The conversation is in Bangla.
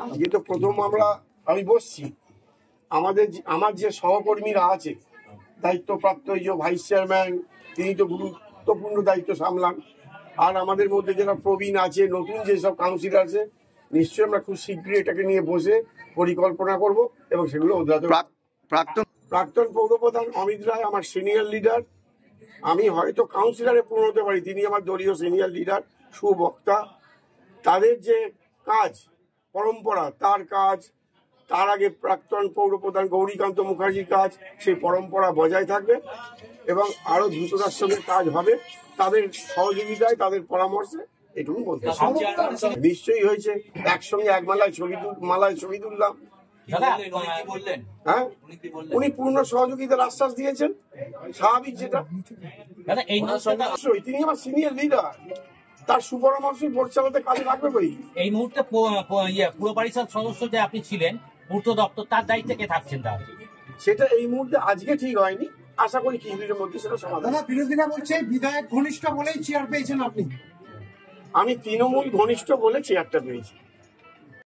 আজকে তো প্রথম আমি বসছি, আমার যে সহকর্মীরা আছে দায়িত্বপ্রাপ্ত এই যে ভাইস চেয়ারম্যান, তিনি তো গুরুত্বপূর্ণ দায়িত্ব সামলান, আর আমাদের মধ্যে যারা প্রবীণ আছে, নতুন যেসব কাউন্সিলর আছে, নিশ্চয়ই আমরা খুব শীঘ্রই এটাকে নিয়ে বসে পরিকল্পনা করব এবং সেগুলো প্রাক্তন পৌরপ্রধান অমিত রায় আমার সিনিয়র লিডার। আমি হয়তো কাউন্সিলরে পূর্ণ হতে পারি, তিনি আমার দলীয় সিনিয়র লিডার, সুবক্তা। তাদের যে কাজ, পরম্পরা, তার কাজ, তার আগে প্রাক্তন পৌরপ্রধান গৌরীকান্ত মুখার্জির কাজ, সেই পরম্পরা বজায় থাকবে এবং আরো দ্রুততার সঙ্গে কাজ হবে তাদের সহযোগিতায়, তাদের পরামর্শে। এটুকু বলতে নিশ্চয়ই হয়েছে, একসঙ্গে এক মালায় ছবি তুললাম। হ্যাঁ, উনি পূর্ণ সহযোগিতার আশ্বাস দিয়েছেন, স্বাভাবিক যেটা। তিনি আমার সিনিয়র লিডার, তার সুপরামর্শ বোর্ড চালাতে কাজে লাগবে বই। এই মুহূর্তে পুর পরিষদ সদস্য যে আপনি ছিলেন, পূর্ত দপ্তর, তার দায়িত্বে কে থাকছেন তাহলে? সেটা এই মুহূর্তে আজকে ঠিক হয়নি, আশা করি কিছুদিনের মধ্যে সেটা সমাধান। বিরোধীরা বলছে বিধায়ক ঘনিষ্ঠ বলেই চেয়ার পেয়েছেন আপনি। আমি তৃণমূল ঘনিষ্ঠ বলে চেয়ারটা পেয়েছি।